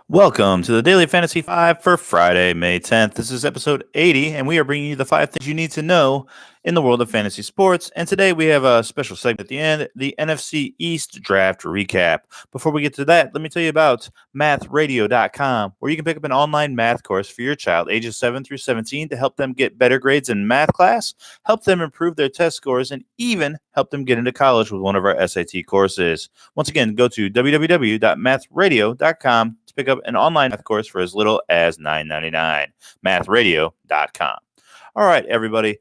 Welcome to the Daily Fantasy 5 for Friday, May 10th. This is episode 80, and we are bringing you the 5 things you need to know in the world of fantasy sports. And today we have a special segment at the end, the NFC East Draft Recap. Before we get to that, let me tell you about mathradio.com, where you can pick up an online math course for your child ages 7 through 17 to help them get better grades in math class, help them improve their test scores, and even help them get into college with one of our SAT courses. Once again, go to www.mathradio.com to pick up an online math course for as little as $9.99. Mathradio.com. All right, everybody.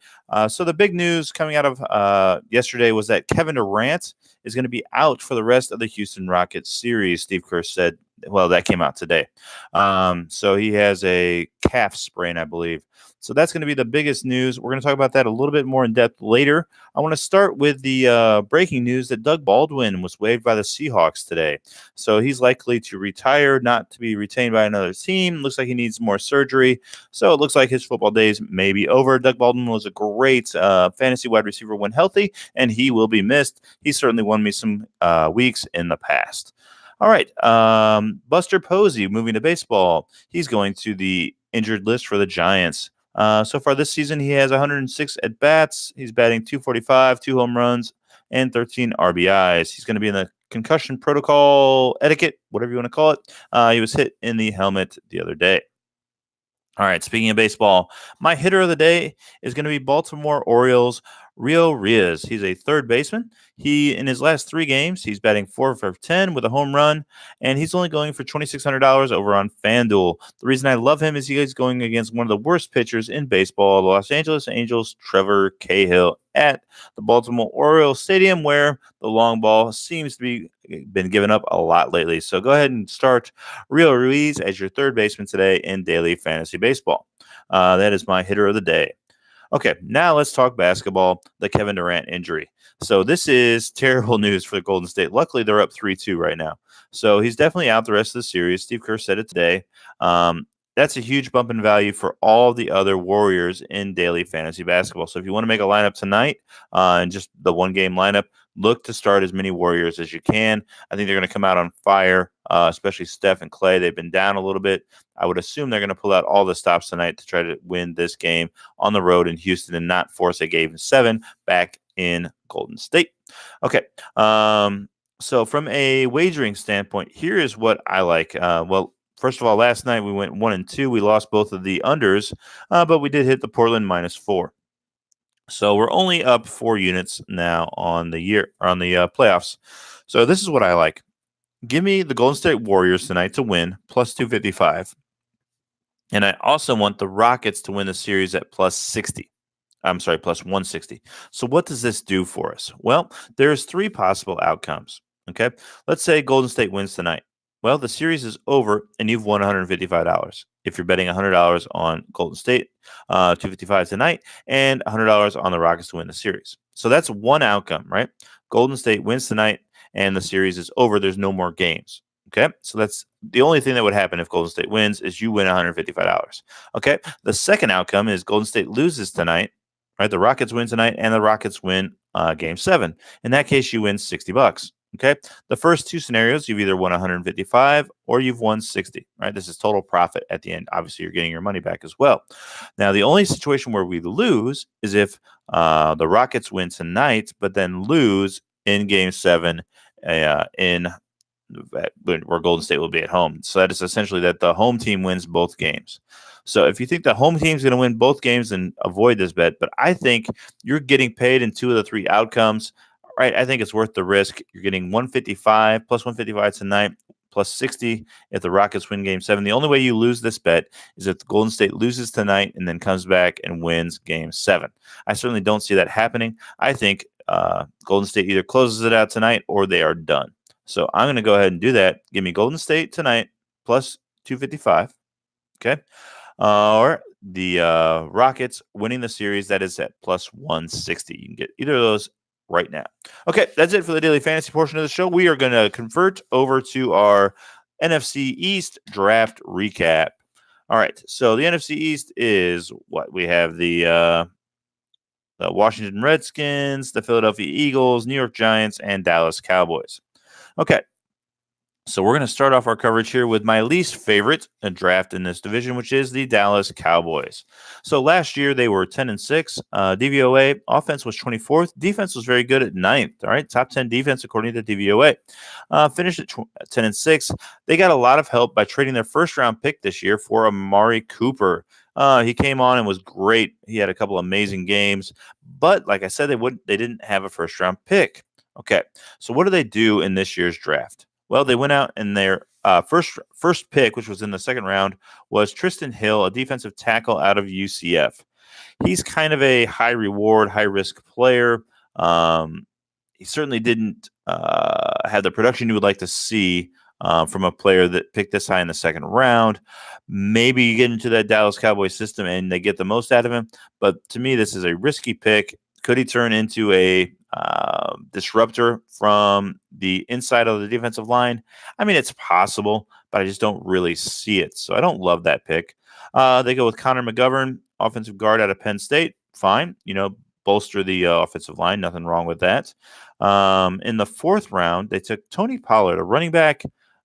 So the big news coming out of yesterday was that Kevin Durant is going to be out for the rest of the Houston Rockets series. Steve Kerr said, well, that came out today. So he has a calf sprain, I believe. So that's going to be the biggest news. We're going to talk about that a little bit more in depth later. I want to start with the breaking news that Doug Baldwin was waived by the Seahawks today. So he's likely to retire, not to be retained by another team. Looks like he needs more surgery. So it looks like his football days may be over. Doug Baldwin was a great fantasy wide receiver when healthy, and he will be missed. He certainly won me some weeks in the past. All right. Buster Posey moving to baseball. He's going to the injured list for the Giants. So far this season, he has 106 at-bats. He's batting .245, 2 home runs, and 13 RBIs. He's going to be in the concussion protocol etiquette, whatever you want to call it. He was hit in the helmet the other day. All right, speaking of baseball, my hitter of the day is going to be Baltimore Orioles' Rio Ruiz. He's a third baseman. In his last 3 games, he's batting 4 for 10 with a home run, and he's only going for $2,600 over on FanDuel. The reason I love him is he's going against one of the worst pitchers in baseball, the Los Angeles Angels' Trevor Cahill, at the Baltimore Orioles Stadium, where the long ball seems to be been given up a lot lately. So go ahead and start Rio Ruiz as your third baseman today in daily fantasy baseball. That is my hitter of the day. Okay, now let's talk basketball, the Kevin Durant injury. So this is terrible news for the Golden State. Luckily, they're up 3-2 right now. So he's definitely out the rest of the series. Steve Kerr said it today. That's a huge bump in value for all the other Warriors in daily fantasy basketball. So if you want to make a lineup tonight and just the one-game lineup, look to start as many Warriors as you can. I think they're going to come out on fire, especially Steph and Clay. They've been down a little bit. I would assume they're going to pull out all the stops tonight to try to win this game on the road in Houston and not force a game 7 back in Golden State. Okay. So from a wagering standpoint, here is what I like. First of all, last night we went 1-2. We lost both of the unders, but we did hit the Portland -4. So we're only up 4 units now on the year or on the playoffs. So this is what I like. Give me the Golden State Warriors tonight to win +255. And I also want the Rockets to win the series at +60. I'm sorry, +160. So what does this do for us? Well, there's 3 possible outcomes. Okay. Let's say Golden State wins tonight. Well, the series is over and you've won $155. If you're betting $100 on Golden State, 255 tonight, and $100 on the Rockets to win the series. So that's one outcome, right? Golden State wins tonight and the series is over. There's no more games. Okay. So that's the only thing that would happen if Golden State wins is you win $155. Okay. The second outcome is Golden State loses tonight, right? The Rockets win tonight and the Rockets win game 7. In that case, you win $60. Okay. The first 2 scenarios, you've either won 155 or you've won 60, right? This is total profit at the end. Obviously, you're getting your money back as well. Now, the only situation where we lose is if the Rockets win tonight, but then lose in game 7 where Golden State will be at home. So that is essentially that the home team wins both games. So if you think the home team's going to win both games, then avoid this bet. But I think you're getting paid in 2 of the 3 outcomes. Right, I think it's worth the risk. You're getting 155 plus 155 tonight, plus 60 if the Rockets win game 7. The only way you lose this bet is if the Golden State loses tonight and then comes back and wins game 7. I certainly don't see that happening. I think Golden State either closes it out tonight or they are done. So I'm going to go ahead and do that. Give me Golden State tonight plus 255. Okay. Or the Rockets winning the series, that is at plus 160. You can get either of those right now. Okay, that's it for the daily fantasy portion of the show. We are going to convert over to our NFC East draft recap. All right, so the NFC East is what we have: the Washington Redskins, the Philadelphia Eagles, New York Giants, and Dallas Cowboys. Okay, So we're going to start off our coverage here with my least favorite draft in this division, which is the Dallas Cowboys. So last year they were 10-6. DVOA offense was 24th. Defense was very good at 9th. All right, top 10 defense according to DVOA. Finished at 10-6. They got a lot of help by trading their first round pick this year for Amari Cooper. He came on and was great. He had a couple amazing games, but like I said, they didn't have a first round pick. Okay, so what do they do in this year's draft? Well, they went out and their first pick, which was in the second round, was Tristan Hill, a defensive tackle out of UCF. He's kind of a high reward, high risk player. He certainly didn't have the production you would like to see from a player that picked this high in the second round. Maybe you get into that Dallas Cowboys system and they get the most out of him. But to me, this is a risky pick. Could he turn into a disruptor from the inside of the defensive line? I mean, it's possible, but I just don't really see it. So I don't love that pick. They go with Connor McGovern, offensive guard out of Penn State. Fine. Bolster the offensive line. Nothing wrong with that. In the fourth round, they took Tony Pollard, a running back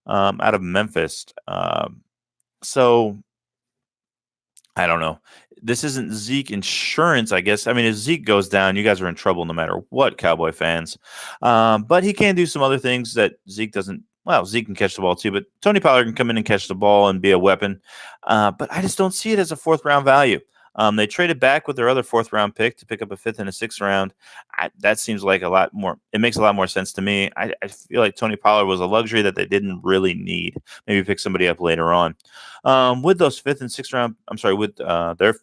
out of Memphis. So I don't know. This isn't Zeke insurance, I guess. I mean, if Zeke goes down, you guys are in trouble no matter what, Cowboy fans. But he can do some other things that Zeke doesn't. Well, Zeke can catch the ball too, but Tony Pollard can come in and catch the ball and be a weapon. But I just don't see it as a fourth round value. They traded back with their other fourth round pick to pick up a fifth and a sixth round. That seems like a lot more. It makes a lot more sense to me. I feel like Tony Pollard was a luxury that they didn't really need. Maybe pick somebody up later on. With those fifth and sixth round, with their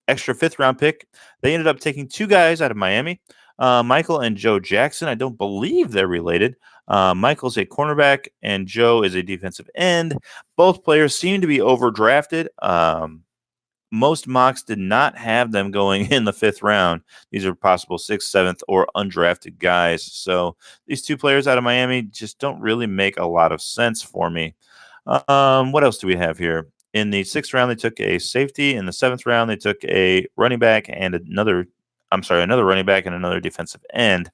extra fifth round pick, they ended up taking two guys out of Miami, Michael and Joe Jackson. I don't believe they're related. Michael's a cornerback and Joe is a defensive end. Both players seem to be overdrafted. Most mocks did not have them going in the fifth round. These are possible sixth, seventh, or undrafted guys. So these two players out of Miami just don't really make a lot of sense for me. What else do we have here? In the sixth round, they took a safety. In the seventh round, they took a running back and another running back and another defensive end.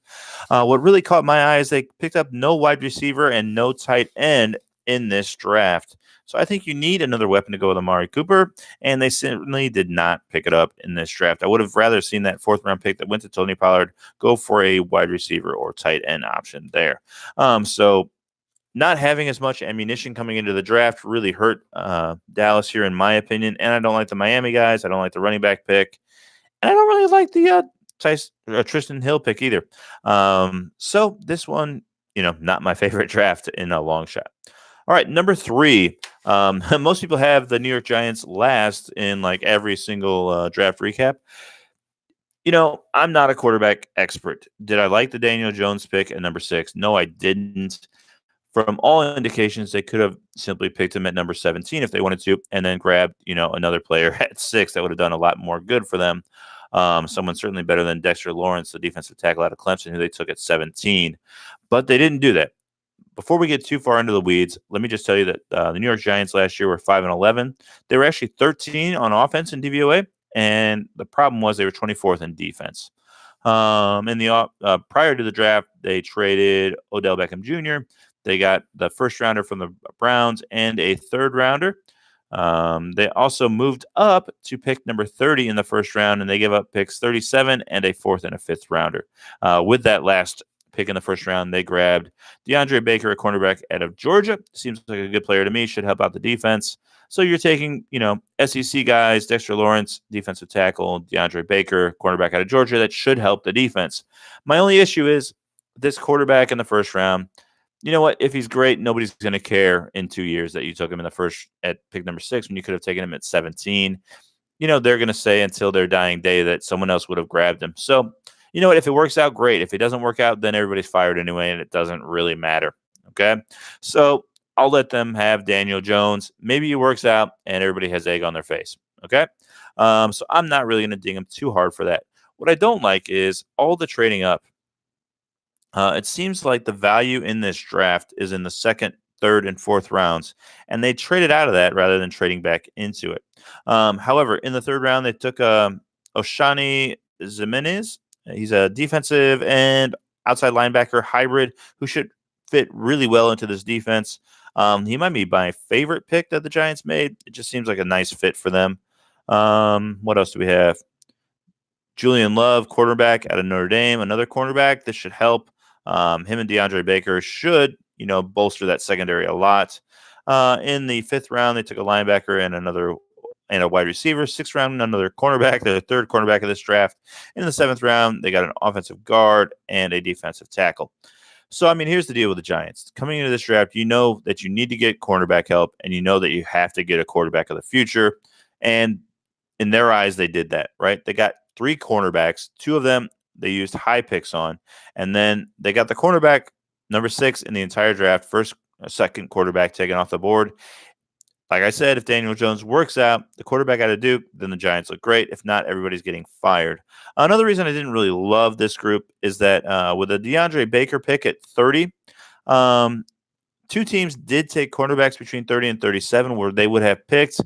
What really caught my eye is they picked up no wide receiver and no tight end in this draft. So I think you need another weapon to go with Amari Cooper, and they certainly did not pick it up in this draft. I would have rather seen that fourth round pick that went to Tony Pollard go for a wide receiver or tight end option there. So not having as much ammunition coming into the draft really hurt Dallas here, in my opinion. And I don't like the Miami guys. I don't like the running back pick. And I don't really like the Tristan Hill pick either. So this one, not my favorite draft in a long shot. All right, number 3. Most people have the New York Giants last in like every single draft recap. I'm not a quarterback expert. Did I like the Daniel Jones pick at number 6? No, I didn't. From all indications, they could have simply picked him at number 17 if they wanted to, and then grabbed, another player at 6 that would have done a lot more good for them. Someone certainly better than Dexter Lawrence, the defensive tackle out of Clemson, who they took at 17. But they didn't do that. Before we get too far into the weeds, let me just tell you that the New York Giants last year were 5-11. They were actually 13 on offense in DVOA, and the problem was they were 24th in defense. In the prior to the draft, they traded Odell Beckham Jr. They got the first rounder from the Browns and a third rounder. They also moved up to pick number 30 in the first round, and they gave up picks 37 and a fourth and a fifth rounder. With that last pick in the first round, they grabbed DeAndre Baker, a cornerback out of Georgia. Seems like a good player to me. Should help out the defense. So you're taking, SEC guys, Dexter Lawrence, defensive tackle, DeAndre Baker, cornerback out of Georgia. That should help the defense. My only issue is this quarterback in the first round. You know what? If he's great, nobody's going to care in 2 years that you took him in the first at pick number 6 when you could have taken him at 17. They're going to say until their dying day that someone else would have grabbed him. So, you know what? If it works out, great. If it doesn't work out, then everybody's fired anyway, and it doesn't really matter. Okay? So I'll let them have Daniel Jones. Maybe it works out, and everybody has egg on their face. Okay? So I'm not really going to ding them too hard for that. What I don't like is all the trading up. It seems like the value in this draft is in the second, third, and fourth rounds, and they traded out of that rather than trading back into it. However, in the third round, they took Oshani Zimenez. He's a defensive and outside linebacker hybrid who should fit really well into this defense. He might be my favorite pick that the Giants made. It just seems like a nice fit for them. What else do we have? Julian Love, quarterback out of Notre Dame, another cornerback. This should help. Him and DeAndre Baker should, bolster that secondary a lot. In the 5th round, they took a linebacker and a wide receiver. 6th round, another cornerback, the 3rd cornerback of this draft. In the 7th round, they got an offensive guard and a defensive tackle. So, here's the deal with the Giants. Coming into this draft, you know that you need to get cornerback help, and you know that you have to get a quarterback of the future. And in their eyes, they did that, right? They got 3 cornerbacks. 2 of them they used high picks on. And then they got the cornerback, number 6 in the entire draft, second quarterback taken off the board. Like I said, if Daniel Jones works out, the quarterback out of Duke, then the Giants look great. If not, everybody's getting fired. Another reason I didn't really love this group is that with a DeAndre Baker pick at 30, 2 teams did take cornerbacks between 30 and 37 where they would have picked,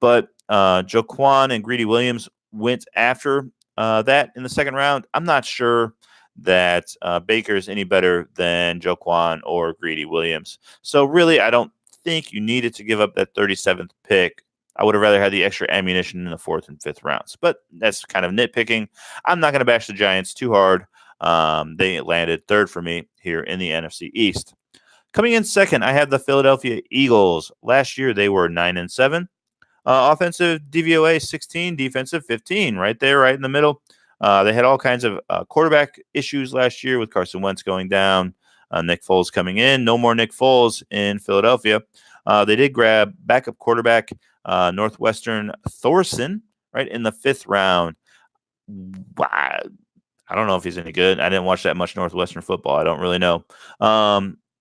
but Joquan and Greedy Williams went after that in the 2nd round. I'm not sure that Baker is any better than Joquan or Greedy Williams. So really, I don't think you needed to give up that 37th pick. I would have rather had the extra ammunition in the 4th and 5th rounds, but that's kind of nitpicking. I'm not going to bash the Giants too hard. They landed 3rd for me here in the NFC East. Coming in 2nd, I have the Philadelphia Eagles. Last year, they were 9-7. Offensive DVOA 16, defensive 15, right there, right in the middle. They had all kinds of quarterback issues last year with Carson Wentz going down, Nick Foles coming in. No more Nick Foles in Philadelphia. They did grab backup quarterback Northwestern Thorson right in the 5th round. Wow. I don't know if he's any good. I didn't watch that much Northwestern football. I don't really know.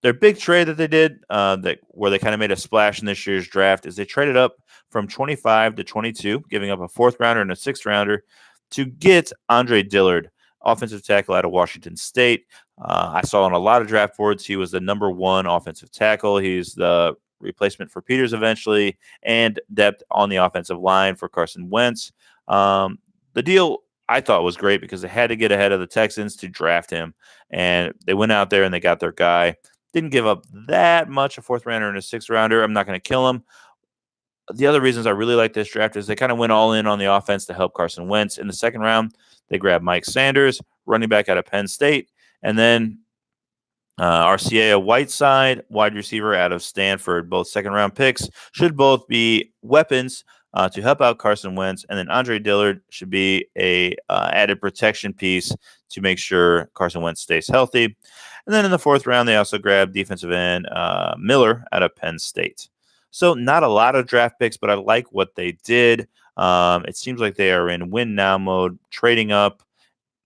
Their big trade that they did, where they kind of made a splash in this year's draft, is they traded up from 25 to 22, giving up a 4th rounder and a 6th rounder to get Andre Dillard, offensive tackle out of Washington State. I saw on a lot of draft boards he was the number 1 offensive tackle. He's the replacement for Peters eventually, and depth on the offensive line for Carson Wentz. The deal I thought was great because they had to get ahead of the Texans to draft him, and they went out there and they got their guy. Didn't give up that much, a 4th rounder and a 6th rounder. I'm not going to kill him. The other reasons I really like this draft is they kind of went all in on the offense to help Carson Wentz. In the 2nd round, they grabbed Mike Sanders, running back out of Penn State, and then Arcea Whiteside, wide receiver out of Stanford. Both 2nd-round picks should both be weapons to help out Carson Wentz, and then Andre Dillard should be a added protection piece to make sure Carson Wentz stays healthy. And then in the 4th round, they also grabbed defensive end Miller out of Penn State. So not a lot of draft picks, but I like what they did. It seems like they are in win now mode, trading up.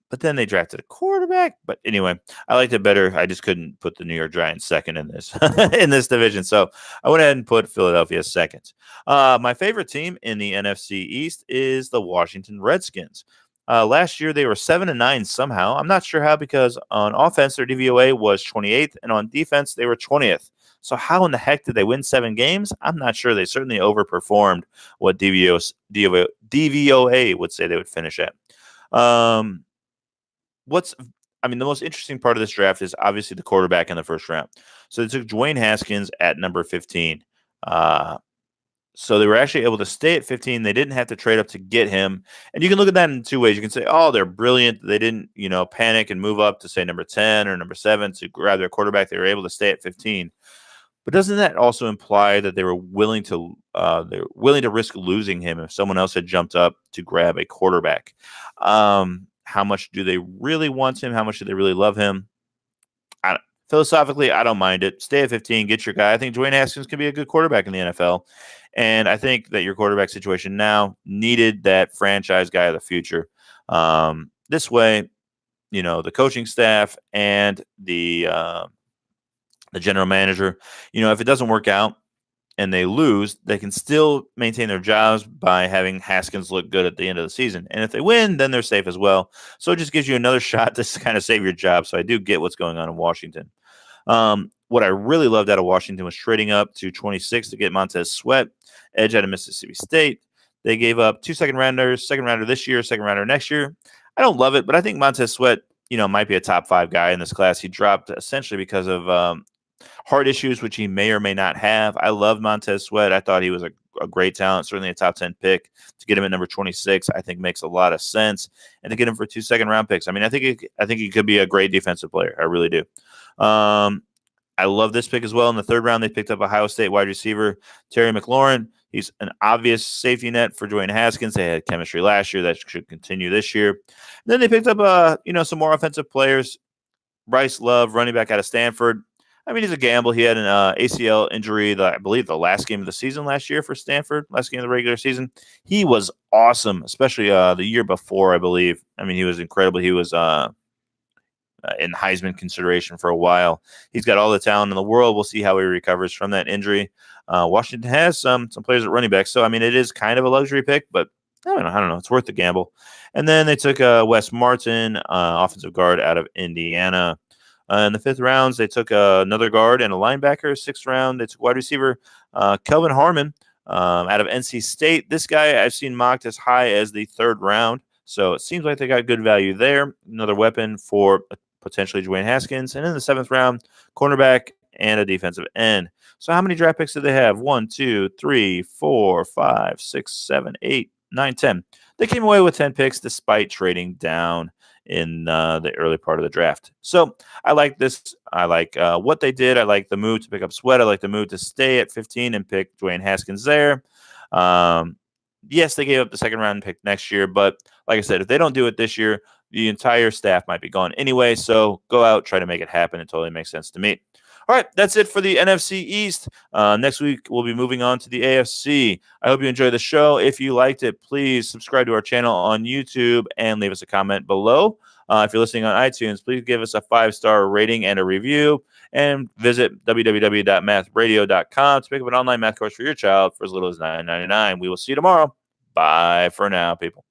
But then they drafted a quarterback. But anyway, I liked it better. I just couldn't put the New York Giants 2nd in this in this division. So I went ahead and put Philadelphia 2nd. My favorite team in the NFC East is the Washington Redskins. Last year, they were 7-9 somehow. I'm not sure how, because on offense, their DVOA was 28th, and on defense, they were 20th. So how in the heck did they win 7 games? I'm not sure. They certainly overperformed what DVOA would say they would finish at. The most interesting part of this draft is obviously the quarterback in the 1st round. So they took Dwayne Haskins at number 15. So they were actually able to stay at 15. They didn't have to trade up to get him. And you can look at that in 2 ways. You can say, oh, they're brilliant. They didn't, panic and move up to, say, number 10 or number 7 to grab their quarterback. They were able to stay at 15. But doesn't that also imply that they were willing to risk losing him if someone else had jumped up to grab a quarterback? How much do they really want him? How much do they really love him? Philosophically, I don't mind it. Stay at 15, get your guy. I think Dwayne Haskins can be a good quarterback in the NFL. And I think that your quarterback situation now needed that franchise guy of the future. This way, the coaching staff and the general manager, if it doesn't work out and they lose, they can still maintain their jobs by having Haskins look good at the end of the season. And if they win, then they're safe as well. So it just gives you another shot to kind of save your job. So I do get what's going on in Washington. What I really loved out of Washington was trading up to 26 to get Montez Sweat, edge out of Mississippi State. They gave up 2 second rounders, 2nd rounder this year, 2nd rounder next year. I don't love it, but I think Montez Sweat, might be a top 5 guy in this class. He dropped essentially because of Heart issues, which he may or may not have. I love Montez Sweat. I thought he was a great talent, certainly a top 10 pick. To get him at number 26, I think makes a lot of sense. And to get him for 2 second-round picks, I mean, I think he could be a great defensive player. I really do. I love this pick as well. In the 3rd round, they picked up Ohio State wide receiver Terry McLaurin. He's an obvious safety net for Dwayne Haskins. They had chemistry last year. That should continue this year. And then they picked up, some more offensive players. Bryce Love, running back out of Stanford. I mean, he's a gamble. He had an ACL injury, I believe, the last game of the season last year for Stanford, last game of the regular season. He was awesome, especially the year before, I believe. I mean, he was incredible. He was in Heisman consideration for a while. He's got all the talent in the world. We'll see how he recovers from that injury. Washington has some players at running back. So, I mean, it is kind of a luxury pick, but I don't know. It's worth the gamble. And then they took Wes Martin, offensive guard out of Indiana. In the 5th rounds, they took another guard and a linebacker. 6th round, they took wide receiver Kelvin Harmon out of NC State. This guy I've seen mocked as high as the 3rd round. So it seems like they got good value there. Another weapon for potentially Dwayne Haskins. And in the 7th round, cornerback and a defensive end. So how many draft picks did they have? 1, 2, 3, 4, 5, 6, 7, 8, 9, 10. They came away with 10 picks despite trading down in the early part of the draft. So I like this. I like what they did. I like the move to pick up Sweat. I like the move to stay at 15 and pick Dwayne Haskins there. Yes, they gave up the 2nd round pick next year, but like I said, if they don't do it this year, the entire staff might be gone anyway. So go out, try to make it happen. It totally makes sense to me. All right, that's it for the NFC East. Next week, we'll be moving on to the AFC. I hope you enjoyed the show. If you liked it, please subscribe to our channel on YouTube and leave us a comment below. If you're listening on iTunes, please give us a 5-star rating and a review. And visit www.mathradio.com to pick up an online math course for your child for as little as $9.99. We will see you tomorrow. Bye for now, people.